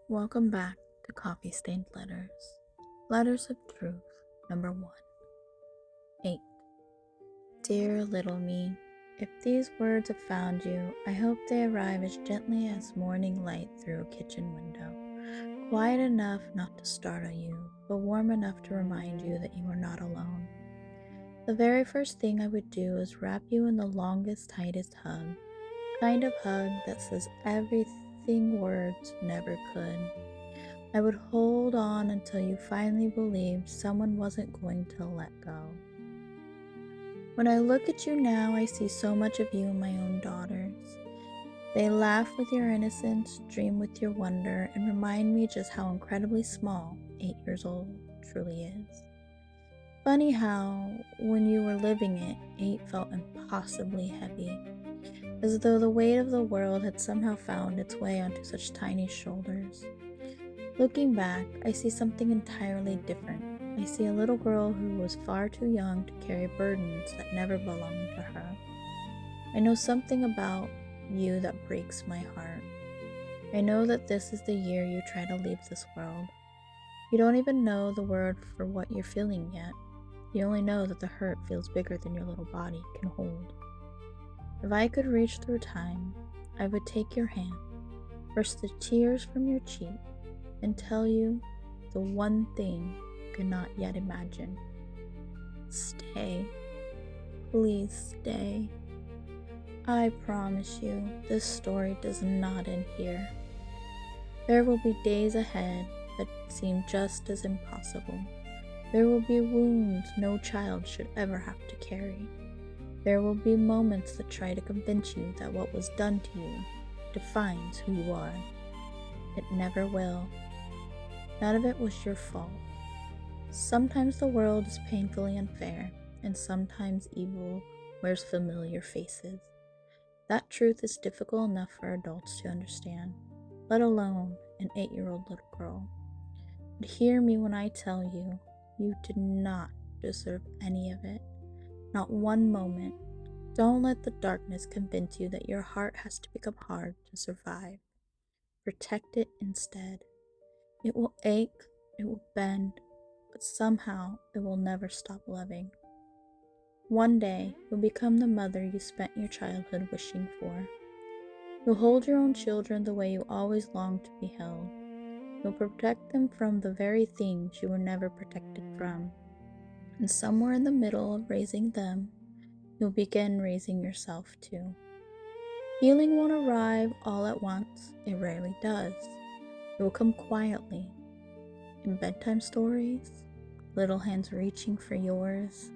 Welcome back to Coffee Stained Letters. Letters of Truth, number 1. 8. Dear little me, if these words have found you, I hope they arrive as gently as morning light through a kitchen window, quiet enough not to startle you, but warm enough to remind you that you are not alone. The very first thing I would do is wrap you in the longest, tightest hug, kind of hug that says everything words never could. I would hold on until you finally believed someone wasn't going to let go. When I look at you now, I see so much of you in my own daughters. They laugh with your innocence, dream with your wonder, and remind me just how incredibly small 8 years old truly is. Funny how, when you were living it, 8 felt impossibly heavy, as though the weight of the world had somehow found its way onto such tiny shoulders. Looking back, I see something entirely different. I see a little girl who was far too young to carry burdens that never belonged to her. I know something about you that breaks my heart. I know that this is the year you try to leave this world. You don't even know the word for what you're feeling yet. You only know that the hurt feels bigger than your little body can hold. If I could reach through time, I would take your hand, brush the tears from your cheek, and tell you the one thing you cannot yet imagine. Stay. Please stay. I promise you, this story does not end here. There will be days ahead that seem just as impossible. There will be wounds no child should ever have to carry. There will be moments that try to convince you that what was done to you defines who you are. It never will. None of it was your fault. Sometimes the world is painfully unfair, and sometimes evil wears familiar faces. That truth is difficult enough for adults to understand, let alone an 8-year-old little girl. But hear me when I tell you, you did not deserve any of it. Not one moment. Don't let the darkness convince you that your heart has to become hard to survive. Protect it instead. It will ache, it will bend, but somehow it will never stop loving. One day, you'll become the mother you spent your childhood wishing for. You'll hold your own children the way you always longed to be held. You'll protect them from the very things you were never protected from. And somewhere in the middle of raising them, you'll begin raising yourself too. Healing won't arrive all at once. It rarely does. It will come quietly. In bedtime stories, little hands reaching for yours,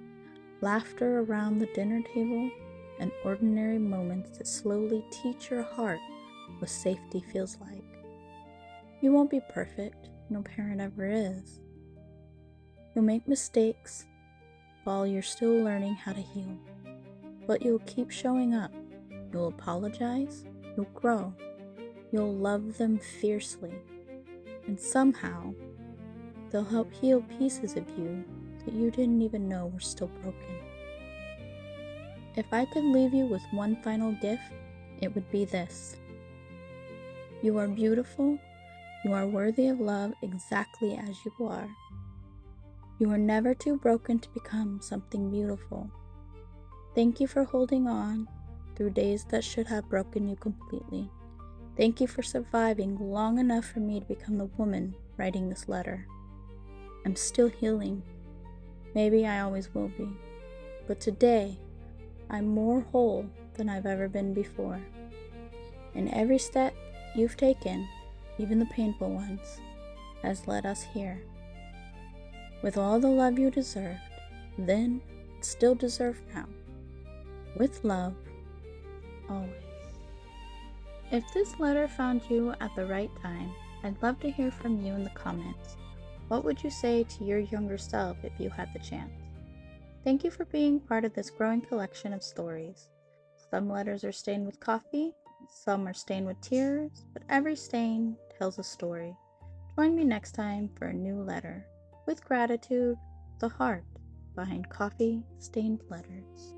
laughter around the dinner table, and ordinary moments that slowly teach your heart what safety feels like. You won't be perfect, no parent ever is. You'll make mistakes while you're still learning how to heal, but you'll keep showing up. You'll apologize, you'll grow, you'll love them fiercely, and somehow they'll help heal pieces of you that you didn't even know were still broken. If I could leave you with one final gift, it would be this. You are beautiful. You are worthy of love exactly as you are. You are never too broken to become something beautiful. Thank you for holding on through days that should have broken you completely. Thank you for surviving long enough for me to become the woman writing this letter. I'm still healing. Maybe I always will be. But today, I'm more whole than I've ever been before. And every step you've taken, even the painful ones, has led us here. With all the love you deserved, then and still deserve now. With love, always. If this letter found you at the right time, I'd love to hear from you in the comments. What would you say to your younger self if you had the chance? Thank you for being part of this growing collection of stories. Some letters are stained with coffee, some are stained with tears, but every stain tells a story. Join me next time for a new letter. With gratitude, the heart behind coffee-stained letters.